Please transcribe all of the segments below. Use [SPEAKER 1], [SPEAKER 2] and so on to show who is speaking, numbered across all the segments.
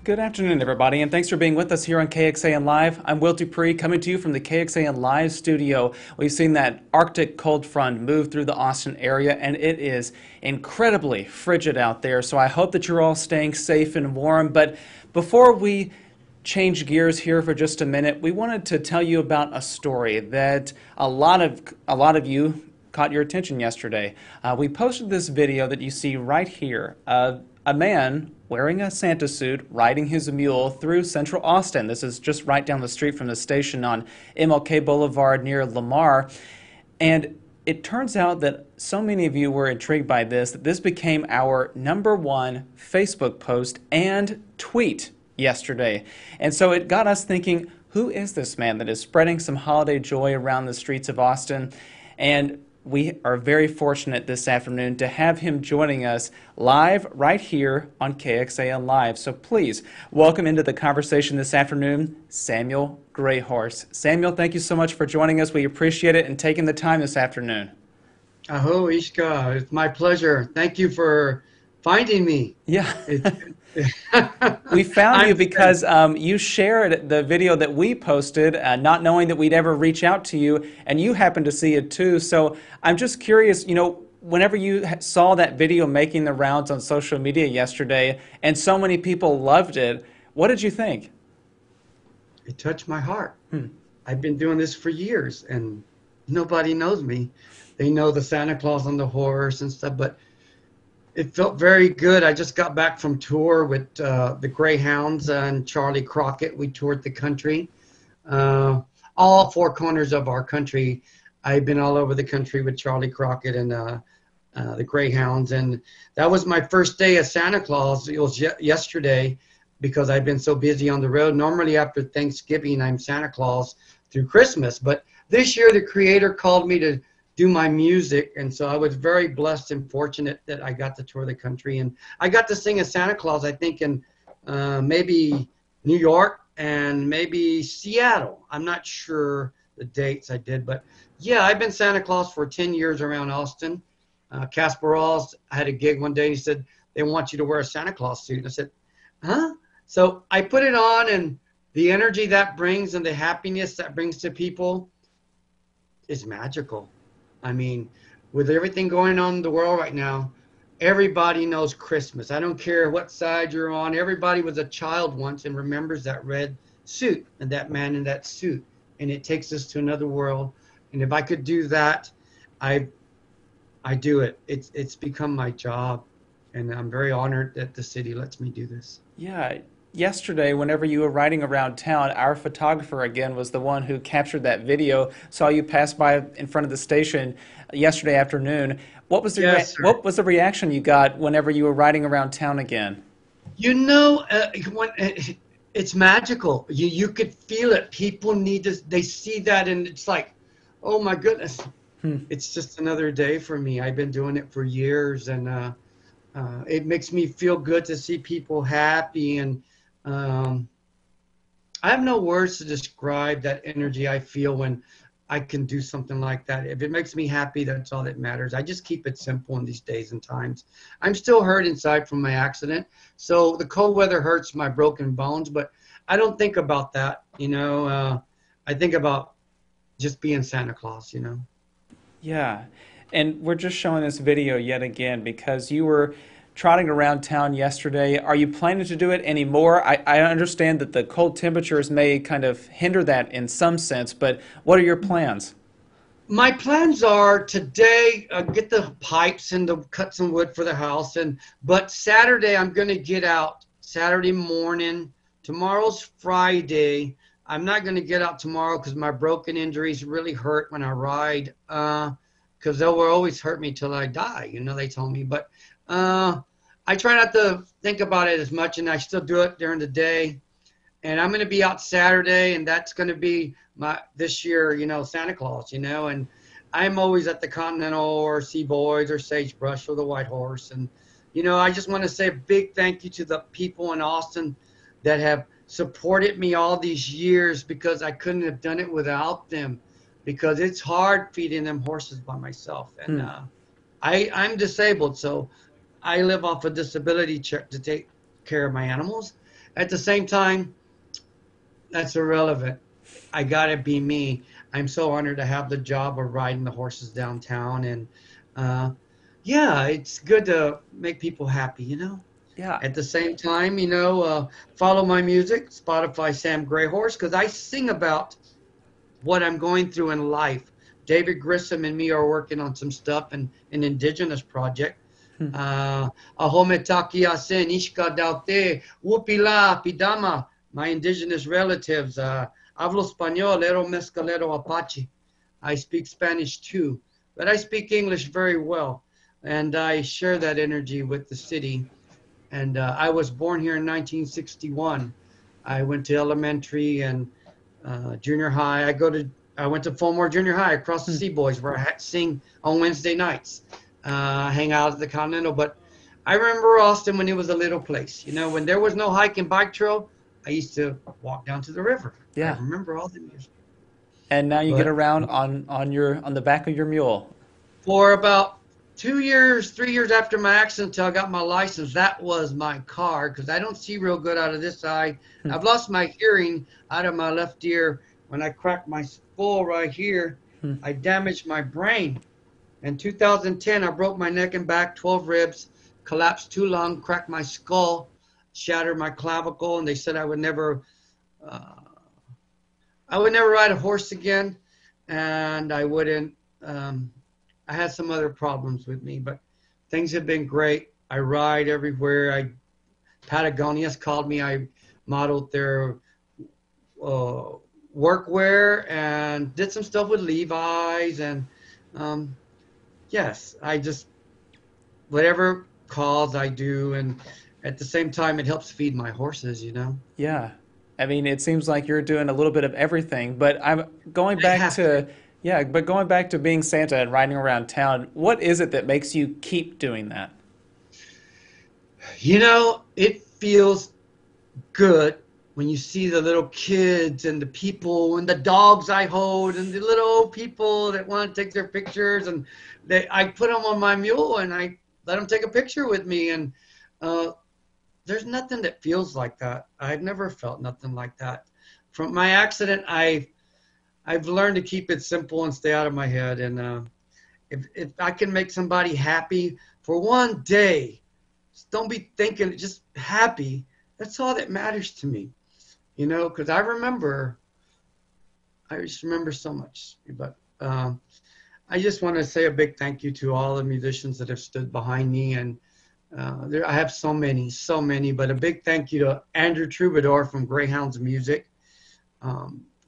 [SPEAKER 1] Good afternoon, everybody, and thanks for being with us here on KXAN Live. I'm Will Dupree, coming to you from the KXAN Live studio. We've seen that Arctic cold front move through the Austin area, and it is incredibly frigid out there, so I hope that you're all staying safe and warm. But before we change gears here for just a minute, we wanted to tell you about a story that a lot of you caught your attention yesterday. We posted this video that you see right here of a man wearing a Santa suit riding his mule through central Austin. This is just right down the street from the station on MLK Boulevard near Lamar. And it turns out that so many of you were intrigued by this that this became our #1 Facebook post and tweet yesterday. And so it got us thinking, who is this man that is spreading some holiday joy around the streets of Austin? And we are very fortunate this afternoon to have him joining us live right here on KXAN Live. So please welcome into the conversation this afternoon, Samuel Greyhorse. Samuel, thank you so much for joining us. We appreciate it and taking the time this afternoon.
[SPEAKER 2] Aho, Ishka. It's my pleasure. Thank you for finding me.
[SPEAKER 1] Yeah. We found you because you shared the video that we posted, not knowing that we'd ever reach out to you, and you happened to see it too. So I'm just curious, whenever you saw that video making the rounds on social media yesterday, and so many people loved it, what did you think?
[SPEAKER 2] It touched my heart. I've been doing this for years, and nobody knows me. They know the Santa Claus on the horse and stuff, but it felt very good. I just got back from tour with the Greyhounds and Charlie Crockett. We toured the country, all four corners of our country. I've been all over the country with Charlie Crockett and the Greyhounds, and that was my first day as Santa Claus. It was yesterday because I've been so busy on the road. Normally after Thanksgiving, I'm Santa Claus through Christmas, but this year the Creator called me to do my music, and so I was very blessed and fortunate that I got to tour the country, and I got to sing as Santa Claus, I think, in maybe New York and maybe Seattle. I'm not sure the dates I did, but yeah, I've been Santa Claus for 10 years around Austin. Casper Rawls, I had a gig one day, he said, they want you to wear a Santa Claus suit. And I said, huh? So I put it on, and the energy that brings and the happiness that brings to people is magical. I mean, with everything going on in the world right now, everybody knows Christmas. I don't care what side you're on. Everybody was a child once and remembers that red suit and that man in that suit. And it takes us to another world. And if I could do that, I do it. It's become my job. And I'm very honored that the city lets me do this.
[SPEAKER 1] Yeah. Yesterday, whenever you were riding around town, our photographer, again, was the one who captured that video, saw you pass by in front of the station yesterday afternoon. What was what was the reaction you got whenever you were riding around town again?
[SPEAKER 2] It's magical. You could feel it. People they see that, and it's like, oh my goodness. It's just another day for me. I've been doing it for years, and it makes me feel good to see people happy, and I have no words to describe that energy I feel when I can do something like that. If it makes me happy, that's all that matters. I just keep it simple in these days and times. I'm still hurt inside from my accident, so the cold weather hurts my broken bones, but I don't think about that, I think about just being Santa Claus,
[SPEAKER 1] Yeah, and we're just showing this video yet again because you were trotting around town yesterday. Are you planning to do it anymore? I understand that the cold temperatures may kind of hinder that in some sense, but what are your plans?
[SPEAKER 2] My plans are today, get the pipes and cut some wood for the house, but Saturday I'm going to get out Saturday morning. Tomorrow's Friday. I'm not going to get out tomorrow because my broken injuries really hurt when I ride, because they will always hurt me till I die, they told me. But I try not to think about it as much, and I still do it during the day. And I'm going to be out Saturday, and that's going to be this year, Santa Claus, and I'm always at the Continental or Sea Boys or Sagebrush or the White Horse. And, I just want to say a big thank you to the people in Austin that have supported me all these years, because I couldn't have done it without them, because it's hard feeding them horses by myself. And I'm disabled, so I live off a disability check to take care of my animals. at the same time, that's irrelevant. I gotta be me. I'm so honored to have the job of riding the horses downtown, and uh, yeah, it's good to make people happy, you know.
[SPEAKER 1] Yeah.
[SPEAKER 2] At the same time, follow my music, Spotify Sam Gray Horse, because I sing about what I'm going through in life. David Grissom and me are working on some stuff in an indigenous project.
[SPEAKER 1] Hmm.
[SPEAKER 2] Ahome Takiasen, Ishka Daute, Wupila, Pidama, my indigenous relatives. Hablo español, ero mezcalero Apache. I speak Spanish too, but I speak English very well. And I share that energy with the city. And I was born here in 1961. I went to elementary and junior high. I went to Fulmore Junior High across the
[SPEAKER 1] Hmm.
[SPEAKER 2] Sea Boys, where I sing on Wednesday nights, hang out at the Continental. But I remember Austin when it was a little place. You know, when there was no hike and bike trail, I used to walk down to the river. I
[SPEAKER 1] Yeah.
[SPEAKER 2] remember all the years.
[SPEAKER 1] And now you get
[SPEAKER 2] But
[SPEAKER 1] around on the back of your mule.
[SPEAKER 2] for about 2 years, 3 years after my accident, until I got my license, that was my car because I don't see real good out of this eye.
[SPEAKER 1] Hmm.
[SPEAKER 2] I've lost my hearing out of my left ear. When I cracked my skull right here,
[SPEAKER 1] Hmm.
[SPEAKER 2] I damaged my brain. In 2010, I broke my neck and back, 12 ribs, collapsed 2 lungs, cracked my skull, shattered my clavicle, and they said uh, I would never ride a horse again, and I wouldn't. I had some other problems with me, but things have been great. I ride everywhere. Patagonia's called me. I modeled their uh, workwear and did some stuff with Levi's, and um, yes, I just whatever calls I do, and at the same time, it helps feed my horses. You know,
[SPEAKER 1] Yeah. I mean, it seems like you're doing a little bit of everything, but I'm going
[SPEAKER 2] I
[SPEAKER 1] back
[SPEAKER 2] have to.
[SPEAKER 1] to, yeah, but going back to being Santa and riding around town, what is it that makes you keep doing that?
[SPEAKER 2] You know, it feels good when you see the little kids and the people and the dogs I hold and the little old people that want to take their pictures, and I put them on my mule and I let them take a picture with me, and uh, there's nothing that feels like that. I've never felt nothing like that. From my accident, I've learned to keep it simple and stay out of my head, and if I can make somebody happy for one day, just don't be thinking, just happy. That's all that matters to me, you know, because I just remember so much. But I just want to say a big thank you to all the musicians that have stood behind me. And I have so many, but a big thank you to Andrew Troubadour from Greyhounds Music.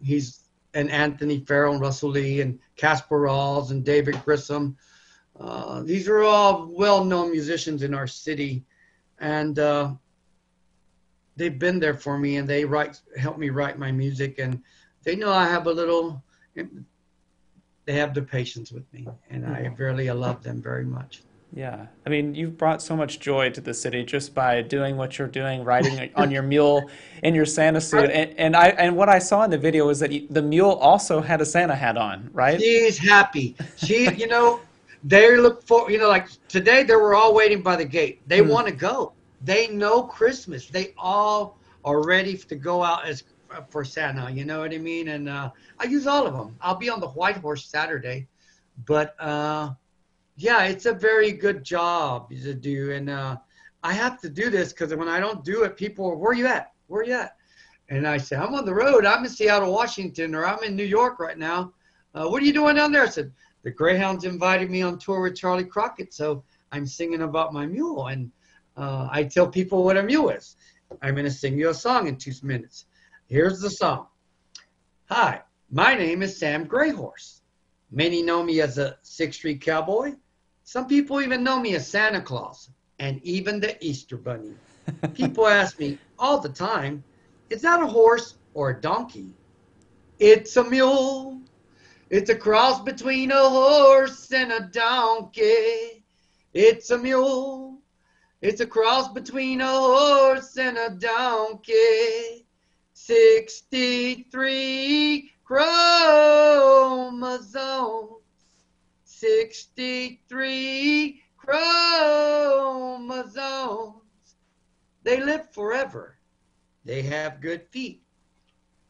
[SPEAKER 2] He's and Anthony Farrell and Russell Lee and Casper Rawls and David Grissom. These are all well-known musicians in our city, and they've been there for me, and help me write my music, and they know I have they have the patience with me, and I really love them very much.
[SPEAKER 1] Yeah. I mean, you've brought so much joy to the city just by doing what you're doing, riding on your mule in your Santa suit. And what I saw in the video was that the mule also had a Santa hat on, right?
[SPEAKER 2] She's happy. They look for, like today, they were all waiting by the gate. They
[SPEAKER 1] Hmm.
[SPEAKER 2] want to go. They know Christmas. They all are ready to go out as for Santa. You know what I mean? And I use all of them. I'll be on the White Horse Saturday, but yeah, it's a very good job to do, and I have to do this because when I don't do it, people are, "Where you at? Where you at?" And I say, "I'm on the road. I'm in Seattle, Washington, or I'm in New York right now. What are you doing down there?" I said, "The Greyhounds invited me on tour with Charlie Crockett, so I'm singing about my mule." And I tell people what a mule is. I'm going to sing you a song in 2 minutes. Here's the song. Hi, my name is Sam Greyhorse. Many know me as a Sixth Street Cowboy. Some people even know me as Santa Claus and even the Easter Bunny. People ask me all the time, is that a horse or a donkey? It's a mule. It's a cross between a horse and a donkey. It's a mule. It's a cross between a horse and a donkey. 63 chromosomes. 63 chromosomes. They live forever They have good feet.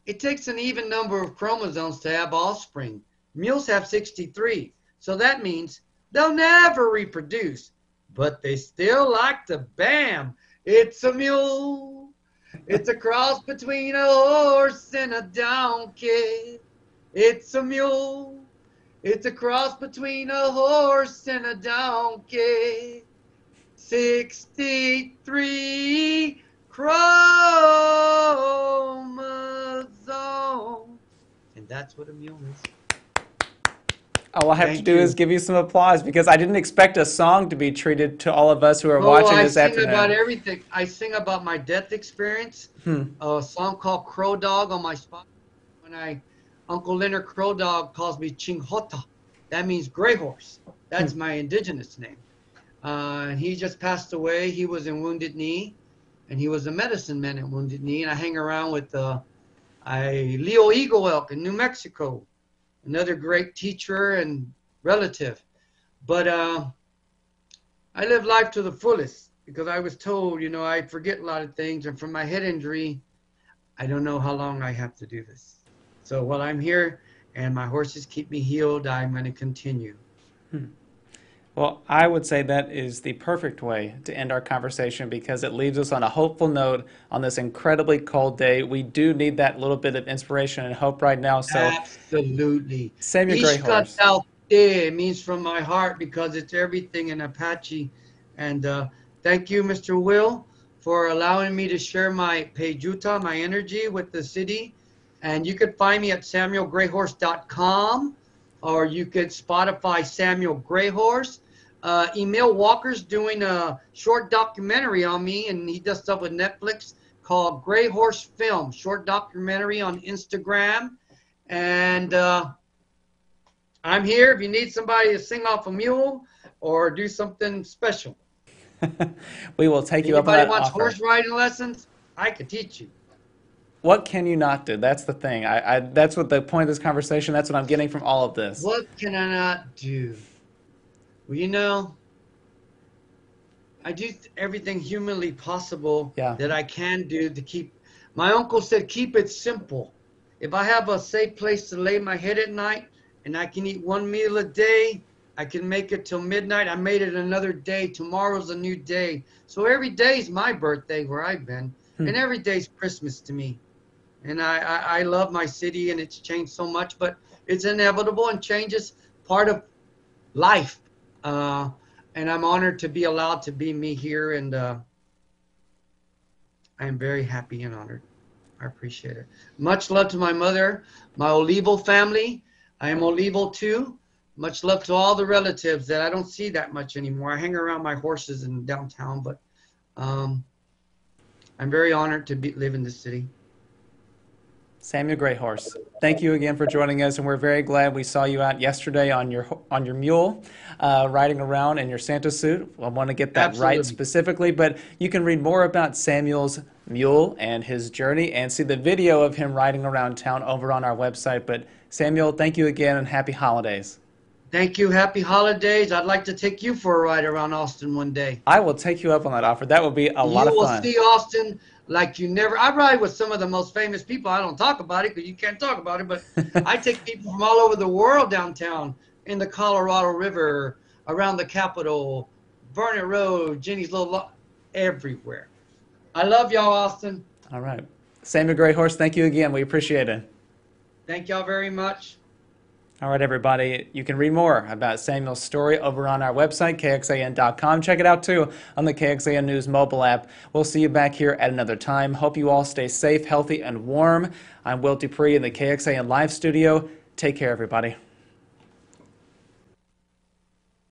[SPEAKER 2] It takes an even number of chromosomes to have offspring. Mules have 63, so that means they'll never reproduce, but they still like to bam. It's a mule. It's a cross between a horse and a donkey. It's a mule. It's a cross between a horse and a donkey. 63 chromosomes. And that's what a mule is.
[SPEAKER 1] All I have to do is give you some applause because I didn't expect a song to be treated to all of us who are watching this afternoon.
[SPEAKER 2] I sing about everything. I sing about my death experience. A song called Crow Dog on my spot. When Uncle Leonard Crow Dog calls me Chinghota. That means gray horse. That's my indigenous name. And he just passed away. He was in Wounded Knee, and he was a medicine man at Wounded Knee. And I hang around with Leo Eagle Elk in New Mexico, another great teacher and relative. But I live life to the fullest because I was told, I forget a lot of things. And from my head injury, I don't know how long I have to do this. So while I'm here and my horses keep me healed, I'm going to continue.
[SPEAKER 1] Well, I would say that is the perfect way to end our conversation because it leaves us on a hopeful note on this incredibly cold day. We do need that little bit of inspiration and hope right now. So
[SPEAKER 2] absolutely.
[SPEAKER 1] Samuel Gray Horse.
[SPEAKER 2] It means from my heart because it's everything in Apache. And thank you, Mr. Will, for allowing me to share my Pejuta, my energy with the city. And you could find me at samuelgrayhorse.com. or you could Spotify Samuel Gray Horse. Emil Walker's doing a short documentary on me, and he does stuff with Netflix called Gray Horse Film, short documentary on Instagram. And I'm here if you need somebody to sing off a mule or do something special.
[SPEAKER 1] We will take you up on that offer.
[SPEAKER 2] Anybody wants horse riding lessons? I could teach you.
[SPEAKER 1] What can you not do? That's the thing. That's what the point of this conversation, that's what I'm getting from all of this.
[SPEAKER 2] What can I not do? Well, I do everything humanly possible that I can do to keep. My uncle said, keep it simple. If I have a safe place to lay my head at night and I can eat one meal a day, I can make it till midnight. I made it another day. Tomorrow's a new day. So every day's my birthday where I've been. And every day's Christmas to me. And I love my city, and it's changed so much, but it's inevitable, and change is part of life. And I'm honored to be allowed to be me here, and I'm very happy and honored. I appreciate it. Much love to my mother, my Olivo family. I am Olivo too. Much love to all the relatives that I don't see that much anymore. I hang around my horses in downtown, but I'm very honored to live in this city.
[SPEAKER 1] Samuel Gray Horse, thank you again for joining us, and we're very glad we saw you out yesterday on your mule, riding around in your Santa suit. I want to get that right specifically, but you can read more about Samuel's mule and his journey and see the video of him riding around town over on our website. But Samuel, thank you again, and happy holidays.
[SPEAKER 2] Thank you. Happy holidays. I'd like to take you for a ride around Austin one day.
[SPEAKER 1] I will take you up on that offer. That will be a lot of fun.
[SPEAKER 2] You will see Austin like you never. I ride with some of the most famous people. I don't talk about it because you can't talk about it, but I take people from all over the world downtown in the Colorado River, around the Capitol, Vernon Road, Jenny's Little, everywhere. I love y'all, Austin.
[SPEAKER 1] All right. Samuel Gray Horse, thank you again. We appreciate it.
[SPEAKER 2] Thank y'all very much.
[SPEAKER 1] All right, everybody, you can read more about Samuel's story over on our website, kxan.com. Check it out, too, on the KXAN News mobile app. We'll see you back here at another time. Hope you all stay safe, healthy, and warm. I'm Will Dupree in the KXAN Live studio. Take care, everybody.